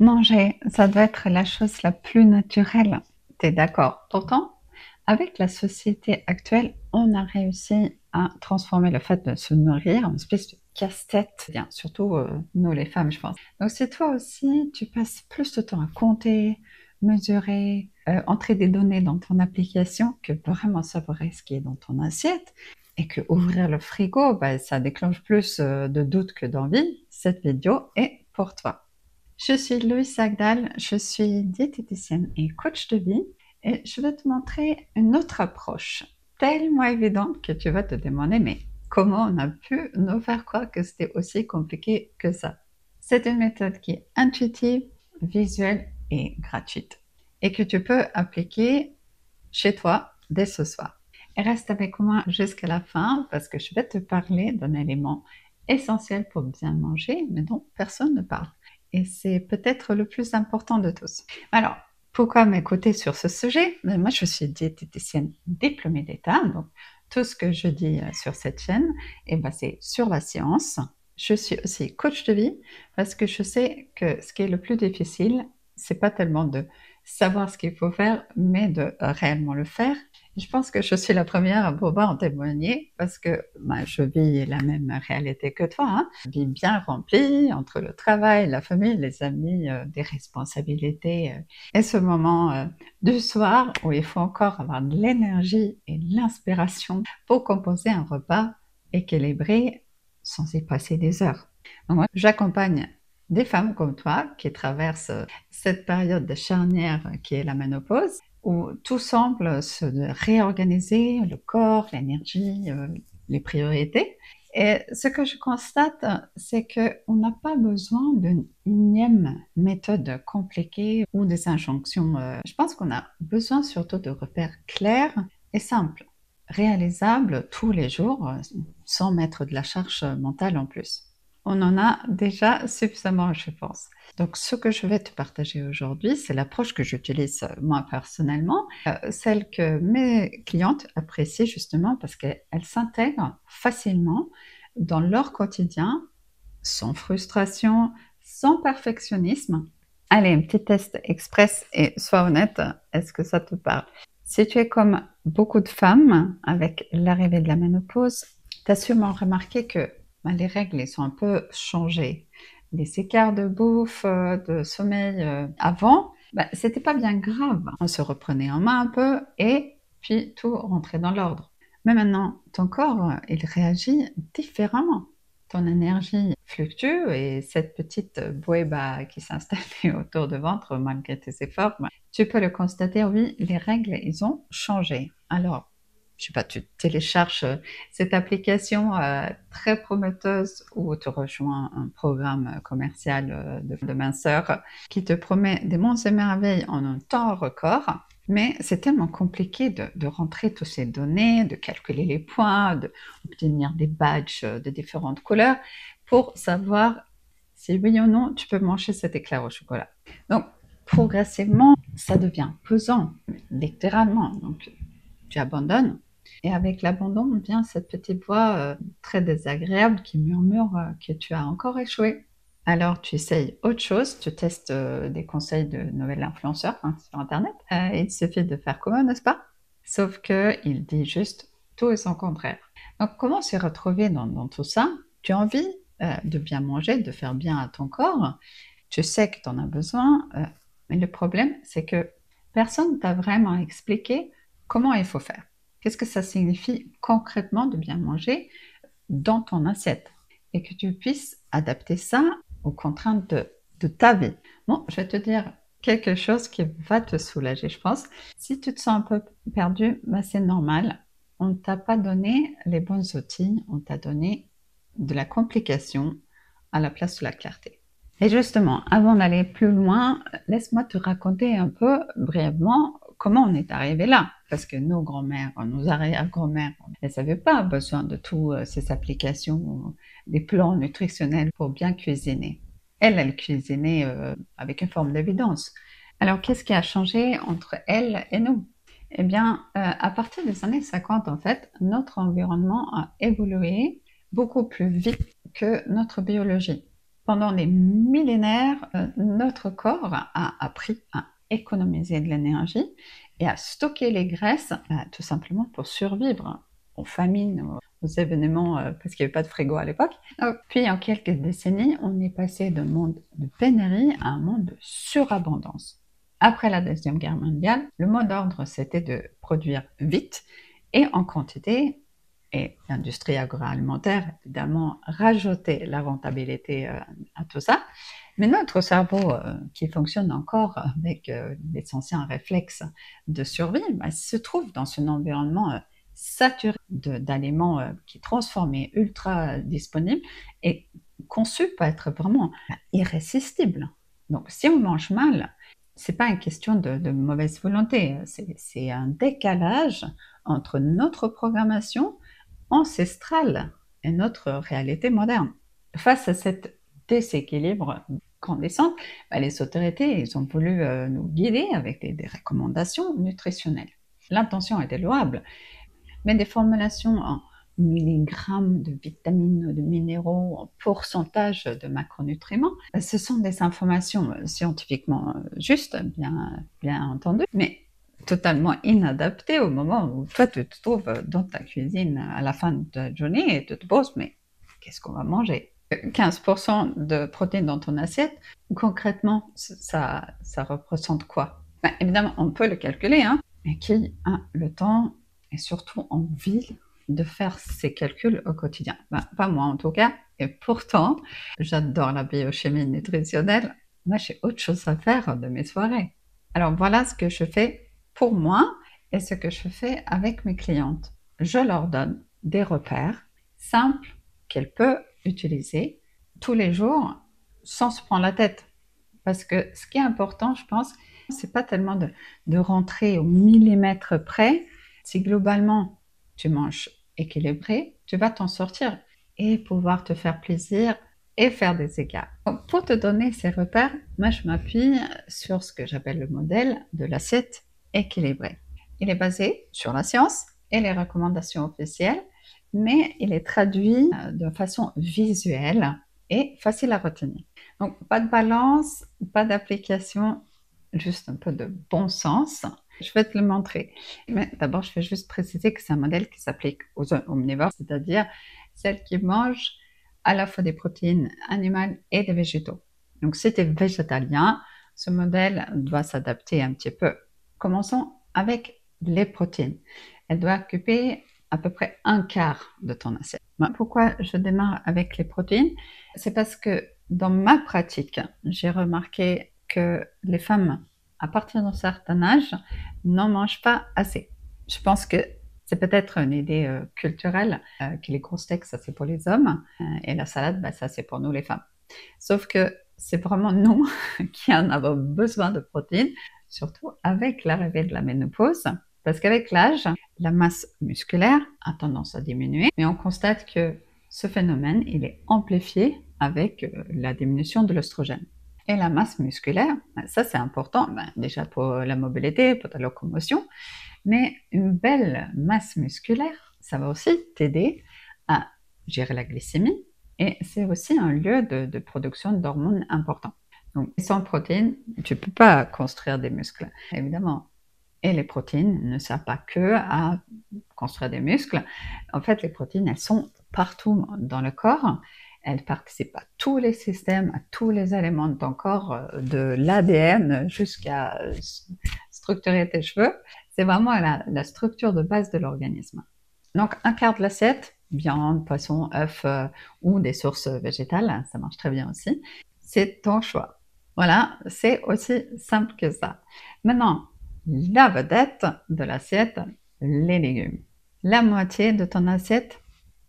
Manger, ça doit être la chose la plus naturelle. Tu es d'accord? Pourtant, avec la société actuelle, on a réussi à transformer le fait de se nourrir en une espèce de casse-tête, bien, surtout nous les femmes, je pense. Donc si toi aussi, tu passes plus de temps à compter, mesurer, entrer des données dans ton application que vraiment savourer ce qui est dans ton assiette, et que ouvrir le frigo, bah, ça déclenche plus de doutes que d'envie, cette vidéo est pour toi. Je suis Louise Sagdal, je suis diététicienne et coach de vie et je vais te montrer une autre approche tellement évidente que tu vas te demander mais comment on a pu nous faire croire que c'était aussi compliqué que ça. C'est une méthode qui est intuitive, visuelle et gratuite et que tu peux appliquer chez toi dès ce soir. Et reste avec moi jusqu'à la fin parce que je vais te parler d'un élément essentiel pour bien manger mais dont personne ne parle. Et c'est peut-être le plus important de tous. Alors, pourquoi m'écouter sur ce sujet? Moi, je suis diététicienne diplômée d'État, donc tout ce que je dis sur cette chaîne, c'est sur la science. Je suis aussi coach de vie parce que je sais que ce qui est le plus difficile, c'est pas tellement de savoir ce qu'il faut faire, mais de réellement le faire. Je pense que je suis la première à pouvoir en témoigner parce que je vis la même réalité que toi, hein. Une vie bien remplie entre le travail, la famille, les amis, des responsabilités et ce moment du soir où il faut encore avoir de l'énergie et de l'inspiration pour composer un repas équilibré sans y passer des heures. Donc moi, j'accompagne des femmes comme toi qui traversent cette période de charnière qui est la ménopause où tout semble se réorganiser, le corps, l'énergie, les priorités. Et ce que je constate, c'est qu'on n'a pas besoin d'une énième méthode compliquée ou des injonctions. Je pense qu'on a besoin surtout de repères clairs et simples, réalisables tous les jours, sans mettre de la charge mentale en plus. On en a déjà suffisamment, je pense. Donc, ce que je vais te partager aujourd'hui, c'est l'approche que j'utilise moi personnellement, celle que mes clientes apprécient justement parce qu'elles s'intègrent facilement dans leur quotidien, sans frustration, sans perfectionnisme. Allez, un petit test express et sois honnête, est-ce que ça te parle? Si tu es comme beaucoup de femmes avec l'arrivée de la ménopause, tu as sûrement remarqué que les règles elles sont un peu changées. Les écarts de bouffe, de sommeil avant, c'était pas bien grave. On se reprenait en main un peu et puis tout rentrait dans l'ordre. Mais maintenant, ton corps, il réagit différemment. Ton énergie fluctue et cette petite bouée qui s'installe autour du ventre malgré tes efforts, tu peux le constater, oui, les règles, ils ont changé. Alors, je sais pas, tu télécharges cette application très prometteuse où tu rejoins un programme commercial de minceur qui te promet des monts et merveilles en un temps record. Mais c'est tellement compliqué de rentrer toutes ces données, de calculer les points, d'obtenir des badges de différentes couleurs pour savoir si oui ou non tu peux manger cet éclair au chocolat. Donc, progressivement, ça devient pesant, littéralement. Donc, tu abandonnes. Et avec l'abandon vient cette petite voix très désagréable qui murmure que tu as encore échoué. Alors tu essayes autre chose, tu testes des conseils de nouvel influenceur sur internet. Il suffit de faire comme eux, n'est-ce pas? Sauf qu'il dit juste tout et son contraire. Donc comment se retrouver dans tout ça? Tu as envie de bien manger, de faire bien à ton corps. Tu sais que tu en as besoin, mais le problème c'est que personne ne t'a vraiment expliqué comment il faut faire. Qu'est-ce que ça signifie concrètement de bien manger dans ton assiette et que tu puisses adapter ça aux contraintes de ta vie. Bon, je vais te dire quelque chose qui va te soulager, je pense. Si tu te sens un peu perdu, c'est normal. On ne t'a pas donné les bons outils, on t'a donné de la complication à la place de la clarté. Et justement, avant d'aller plus loin, laisse-moi te raconter un peu brièvement comment on est arrivé là. Parce que nos grands-mères, nos arrière-grands-mères, elles n'avaient pas besoin de toutes ces applications, des plans nutritionnels pour bien cuisiner. Elles cuisinaient avec une forme d'évidence. Alors, qu'est-ce qui a changé entre elles et nous? Eh bien, à partir des années 50, en fait, notre environnement a évolué beaucoup plus vite que notre biologie. Pendant des millénaires, notre corps a appris à économiser de l'énergie et à stocker les graisses, tout simplement pour survivre aux famines, aux événements, parce qu'il n'y avait pas de frigo à l'époque. Puis en quelques décennies, on est passé d'un monde de pénurie à un monde de surabondance. Après la Deuxième Guerre mondiale, le mot d'ordre, c'était de produire vite et en quantité, et l'industrie agroalimentaire, évidemment, rajoutait la rentabilité à tout ça. Mais notre cerveau, qui fonctionne encore avec les anciens réflexes de survie, se trouve dans un environnement saturé d'aliments qui transformés, ultra disponibles et conçus pour être vraiment irrésistibles. Donc, si on mange mal, c'est pas une question de mauvaise volonté, c'est un décalage entre notre programmation ancestrale et notre réalité moderne. Face à cet déséquilibre grandissant, les autorités ils ont voulu nous guider avec des recommandations nutritionnelles. L'intention était louable, mais des formulations en milligrammes de vitamines, de minéraux, en pourcentage de macronutriments, ce sont des informations scientifiquement justes, bien entendu, mais totalement inadaptées au moment où toi tu te trouves dans ta cuisine à la fin de ta journée et tu te poses, mais qu'est-ce qu'on va manger? 15% de protéines dans ton assiette, concrètement, ça représente quoi? Évidemment, on peut le calculer, hein, mais qui a le temps et surtout envie de faire ces calculs au quotidien? Pas moi en tout cas, et pourtant, j'adore la biochimie nutritionnelle. Moi, j'ai autre chose à faire de mes soirées. Alors voilà ce que je fais pour moi et ce que je fais avec mes clientes. Je leur donne des repères simples qu'elles peuvent utiliser tous les jours sans se prendre la tête. Parce que ce qui est important, je pense, c'est pas tellement de rentrer au millimètre près. Si globalement tu manges équilibré, tu vas t'en sortir et pouvoir te faire plaisir et faire des écarts. Donc, pour te donner ces repères, moi je m'appuie sur ce que j'appelle le modèle de l'assiette équilibrée. Il est basé sur la science et les recommandations officielles, mais il est traduit de façon visuelle et facile à retenir. Donc, pas de balance, pas d'application, juste un peu de bon sens. Je vais te le montrer. Mais d'abord, je vais juste préciser que c'est un modèle qui s'applique aux omnivores, c'est-à-dire celles qui mangent à la fois des protéines animales et des végétaux. Donc, si tu es végétalien, ce modèle doit s'adapter un petit peu. Commençons avec les protéines. Elle doit occuper à peu près un quart de ton assiette. Pourquoi je démarre avec les protéines? C'est parce que dans ma pratique, j'ai remarqué que les femmes, à partir d'un certain âge, n'en mangent pas assez. Je pense que c'est peut-être une idée culturelle, que les grosses steaks, ça c'est pour les hommes, et la salade, ça c'est pour nous les femmes. Sauf que c'est vraiment nous qui en avons besoin de protéines, surtout avec l'arrivée de la ménopause, parce qu'avec l'âge, la masse musculaire a tendance à diminuer, mais on constate que ce phénomène, il est amplifié avec la diminution de l'œstrogène. Et la masse musculaire, ça c'est important, déjà pour la mobilité, pour ta locomotion, mais une belle masse musculaire, ça va aussi t'aider à gérer la glycémie et c'est aussi un lieu de production d'hormones important. Donc sans protéines, tu ne peux pas construire des muscles, évidemment. Et les protéines ne servent pas que à construire des muscles. En fait, les protéines, elles sont partout dans le corps. Elles participent à tous les systèmes, à tous les éléments de ton corps, de l'ADN jusqu'à structurer tes cheveux. C'est vraiment la structure de base de l'organisme. Donc, un quart de l'assiette, viande, poisson, œufs ou des sources végétales, ça marche très bien aussi. C'est ton choix. Voilà, c'est aussi simple que ça. Maintenant, la vedette de l'assiette, les légumes. La moitié de ton assiette,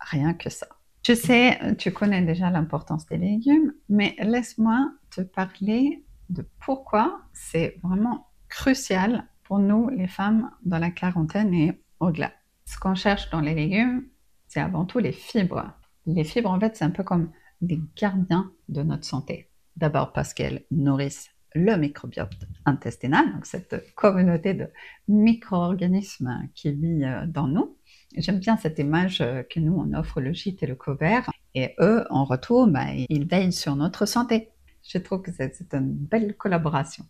rien que ça. Je sais, tu connais déjà l'importance des légumes, mais laisse-moi te parler de pourquoi c'est vraiment crucial pour nous, les femmes, dans la quarantaine et au-delà. Ce qu'on cherche dans les légumes, c'est avant tout les fibres. Les fibres, en fait, c'est un peu comme des gardiens de notre santé. D'abord parce qu'elles nourrissent le microbiote intestinal, donc cette communauté de micro-organismes qui vit dans nous. J'aime bien cette image que nous, on offre le gîte et le couvert. Et eux, en retour, ils veillent sur notre santé. Je trouve que c'est une belle collaboration.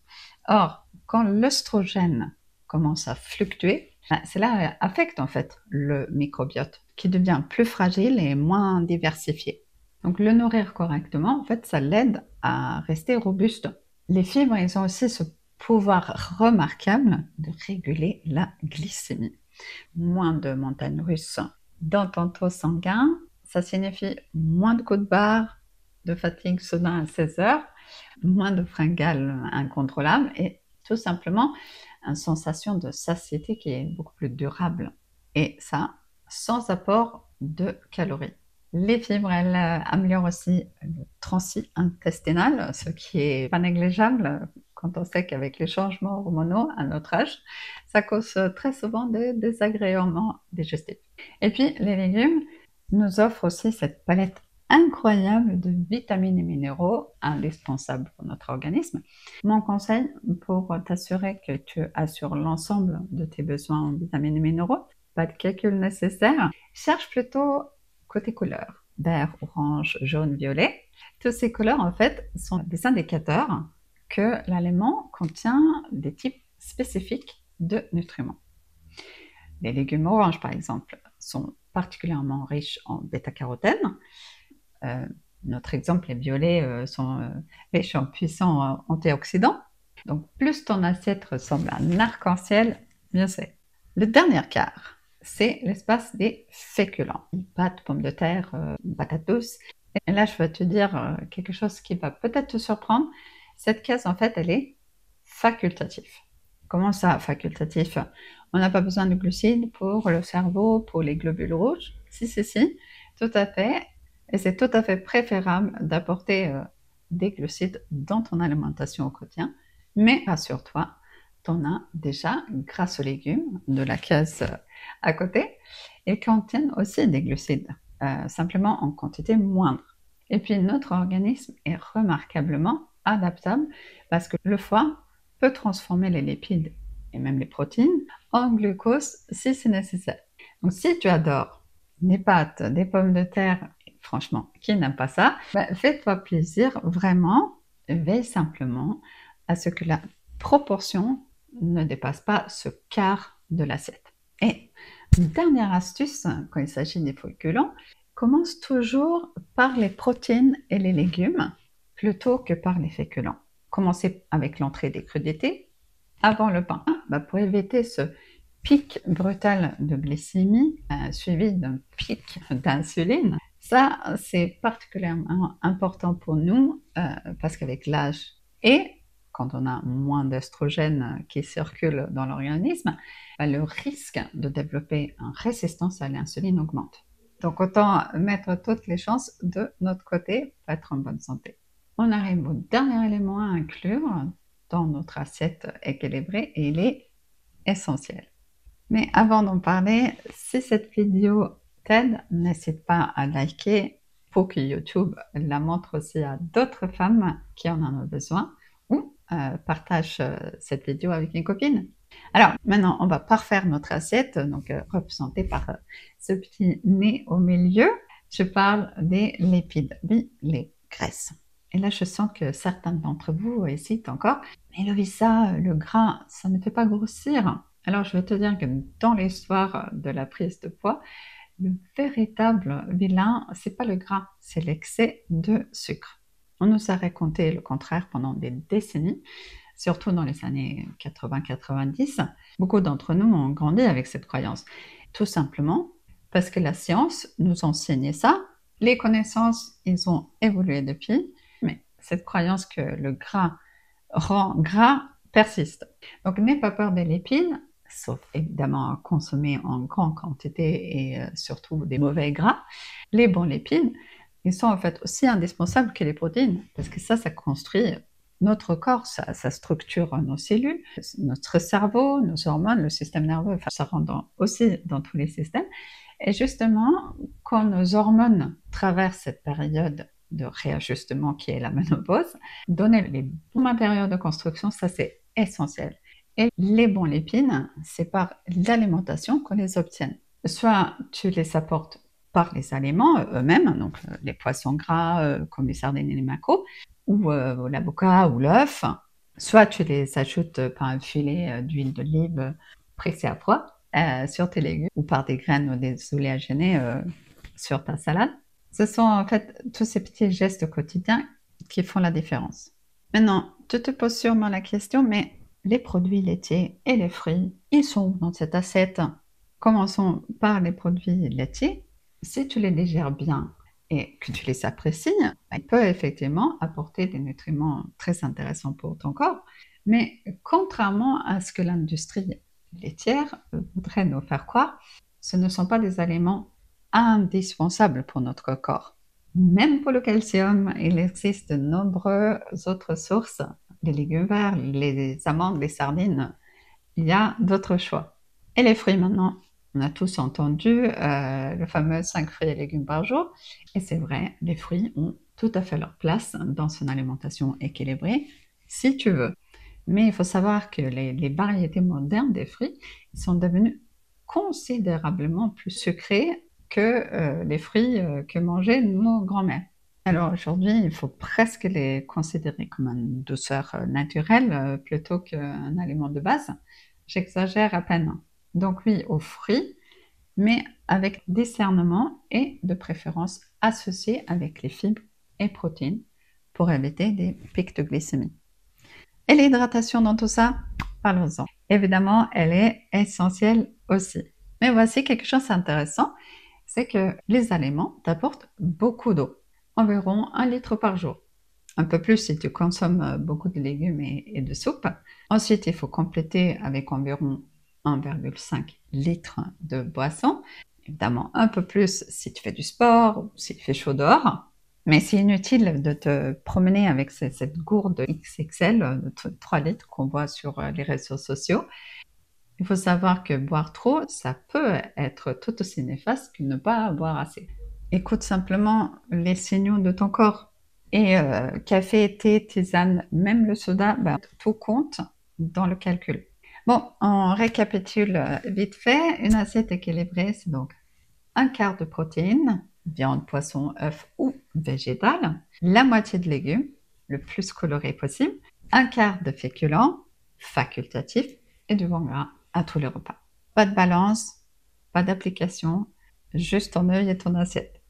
Or, quand l'œstrogène commence à fluctuer, cela affecte en fait le microbiote, qui devient plus fragile et moins diversifié. Donc le nourrir correctement, en fait, ça l'aide à rester robuste. Les fibres, ils ont aussi ce pouvoir remarquable de réguler la glycémie. Moins de montagnes russes dans ton taux sanguin, ça signifie moins de coups de barre, de fatigue soudain à 16 heures, moins de fringales incontrôlables et tout simplement une sensation de satiété qui est beaucoup plus durable. Et ça, sans apport de calories. Les fibres, elles améliorent aussi le transit intestinal, ce qui est pas négligeable quand on sait qu'avec les changements hormonaux à notre âge, ça cause très souvent des désagréments digestifs. Et puis, les légumes nous offrent aussi cette palette incroyable de vitamines et minéraux indispensables pour notre organisme. Mon conseil pour t'assurer que tu assures l'ensemble de tes besoins en vitamines et minéraux, pas de calcul nécessaire, cherche plutôt côté couleur, vert, orange, jaune, violet. Tous ces couleurs, en fait, sont des indicateurs que l'aliment contient des types spécifiques de nutriments. Les légumes oranges, par exemple, sont particulièrement riches en bêta-carotène. Notre exemple, les violets sont riches en puissants antioxydants. Donc, plus ton assiette ressemble à un arc-en-ciel, mieux c'est. Le dernier quart, c'est l'espace des féculents. Pâtes, pommes de terre, patates douces. Et là, je vais te dire quelque chose qui va peut-être te surprendre. Cette case, en fait, elle est facultative. Comment ça, facultatif? On n'a pas besoin de glucides pour le cerveau, pour les globules rouges. Si, tout à fait. Et c'est tout à fait préférable d'apporter des glucides dans ton alimentation au quotidien. Mais rassure-toi, tu en as déjà grâce aux légumes de la case à côté. Ils contiennent aussi des glucides, simplement en quantité moindre. Et puis notre organisme est remarquablement adaptable parce que le foie peut transformer les lipides et même les protéines en glucose si c'est nécessaire. Donc si tu adores des pâtes, des pommes de terre, franchement, qui n'aime pas ça, fais-toi plaisir vraiment, veille simplement à ce que la proportion ne dépasse pas ce quart de l'assiette. Et une dernière astuce, quand il s'agit des féculents, commence toujours par les protéines et les légumes plutôt que par les féculents. Commencez avec l'entrée des crudités avant le pain pour éviter ce pic brutal de glycémie suivi d'un pic d'insuline. Ça, c'est particulièrement important pour nous parce qu'avec l'âge et quand on a moins d'œstrogène qui circule dans l'organisme, le risque de développer une résistance à l'insuline augmente. Donc autant mettre toutes les chances de notre côté pour être en bonne santé. On arrive au dernier élément à inclure dans notre assiette équilibrée et il est essentiel. Mais avant d'en parler, si cette vidéo t'aide, n'hésite pas à liker pour que YouTube la montre aussi à d'autres femmes qui en ont besoin ou partage cette vidéo avec une copine. Alors maintenant, on va parfaire notre assiette, donc représentée par ce petit nez au milieu. Je parle des lipides, oui, les graisses. Et là, je sens que certains d'entre vous hésitent encore. Mais Lovisa, le gras, ça ne fait pas grossir. Alors, je vais te dire que dans l'histoire de la prise de poids, le véritable vilain, c'est pas le gras, c'est l'excès de sucre. On nous a raconté le contraire pendant des décennies, surtout dans les années 80-90. Beaucoup d'entre nous ont grandi avec cette croyance. Tout simplement parce que la science nous enseignait ça. Les connaissances, ils ont évolué depuis, mais cette croyance que le gras rend gras persiste. Donc, n'aie pas peur des lipides, sauf évidemment à consommer en grande quantité et surtout des mauvais gras. Les bons lipides, ils sont en fait aussi indispensables que les protéines, parce que ça construit notre corps, ça structure nos cellules, notre cerveau, nos hormones, le système nerveux, enfin, ça rentre aussi dans tous les systèmes. Et justement, quand nos hormones traversent cette période de réajustement qui est la ménopause, donner les bons matériaux de construction, ça c'est essentiel. Et les bons lipides, c'est par l'alimentation qu'on les obtient. Soit tu les apportes par les aliments eux-mêmes, donc les poissons gras comme les sardines et les maquereaux, ou l'avocat ou l'œuf. Soit tu les ajoutes par un filet d'huile d'olive pressée à froid sur tes légumes, ou par des graines ou des oléagineux sur ta salade. Ce sont en fait tous ces petits gestes quotidiens qui font la différence. Maintenant, tu te poses sûrement la question, mais les produits laitiers et les fruits, ils sont où dans cette assiette? Commençons par les produits laitiers. Si tu les digères bien et que tu les apprécies, ils peuvent effectivement apporter des nutriments très intéressants pour ton corps. Mais contrairement à ce que l'industrie laitière voudrait nous faire croire, ce ne sont pas des aliments indispensables pour notre corps. Même pour le calcium, il existe de nombreuses autres sources. Les légumes verts, les amandes, les sardines, il y a d'autres choix. Et les fruits maintenant, on a tous entendu le fameux 5 fruits et légumes par jour. Et c'est vrai, les fruits ont tout à fait leur place dans une alimentation équilibrée, si tu veux. Mais il faut savoir que les variétés modernes des fruits sont devenues considérablement plus sucrées que les fruits que mangeaient nos grands-mères. Alors aujourd'hui, il faut presque les considérer comme une douceur naturelle plutôt qu'un aliment de base. J'exagère à peine. Donc oui, aux fruits, mais avec discernement et de préférence associés avec les fibres et protéines pour éviter des pics de glycémie. Et l'hydratation dans tout ça, parlons-en. Évidemment, elle est essentielle aussi. Mais voici quelque chose d'intéressant, c'est que les aliments t'apportent beaucoup d'eau, environ 1 litre par jour. Un peu plus si tu consommes beaucoup de légumes et de soupe. Ensuite, il faut compléter avec environ 1,5 litre de boisson. Évidemment, un peu plus si tu fais du sport ou s'il fait chaud dehors. Mais c'est inutile de te promener avec cette gourde XXL de 3 litres qu'on voit sur les réseaux sociaux. Il faut savoir que boire trop, ça peut être tout aussi néfaste que ne pas boire assez. Écoute simplement les signaux de ton corps. Et café, thé, tisane, même le soda, tout compte dans le calcul. Bon, on récapitule vite fait. Une assiette équilibrée, c'est donc un quart de protéines, viande, poisson, œuf ou végétal, la moitié de légumes, le plus coloré possible, un quart de féculents, facultatif, et du bon gras à tous les repas. Pas de balance, pas d'application, juste ton œil et ton assiette.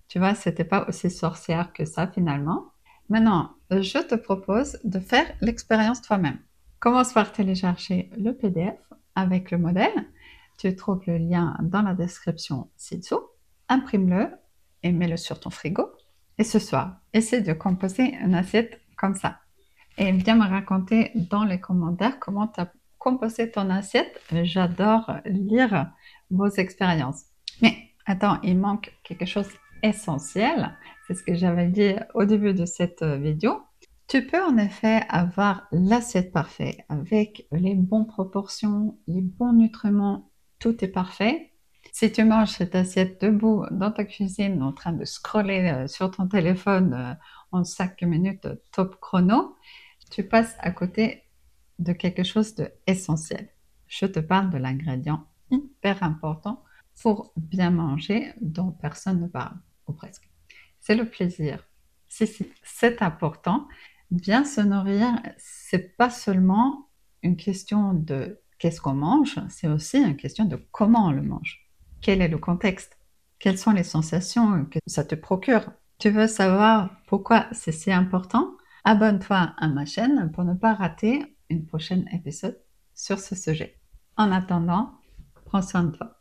Tu vois, c'était pas aussi sorcière que ça finalement. Maintenant, je te propose de faire l'expérience toi-même. Commence par télécharger le PDF avec le modèle. Tu trouves le lien dans la description ci-dessous. Imprime-le et mets-le sur ton frigo. Et ce soir, essaie de composer une assiette comme ça. Et viens me raconter dans les commentaires comment tu as composé ton assiette. J'adore lire vos expériences. Mais attends, il manque quelque chose essentiel. C'est ce que j'avais dit au début de cette vidéo. Tu peux en effet avoir l'assiette parfaite avec les bonnes proportions, les bons nutriments, tout est parfait. Si tu manges cette assiette debout dans ta cuisine en train de scroller sur ton téléphone en 5 minutes top chrono, tu passes à côté de quelque chose d'essentiel. Je te parle de l'ingrédient hyper important pour bien manger dont personne ne parle, ou presque. C'est le plaisir. Si, c'est important. Bien se nourrir, c'est pas seulement une question de qu'est-ce qu'on mange, c'est aussi une question de comment on le mange. Quel est le contexte? Quelles sont les sensations que ça te procure? Tu veux savoir pourquoi c'est si important? Abonne-toi à ma chaîne pour ne pas rater une prochaine épisode sur ce sujet. En attendant, prends soin de toi.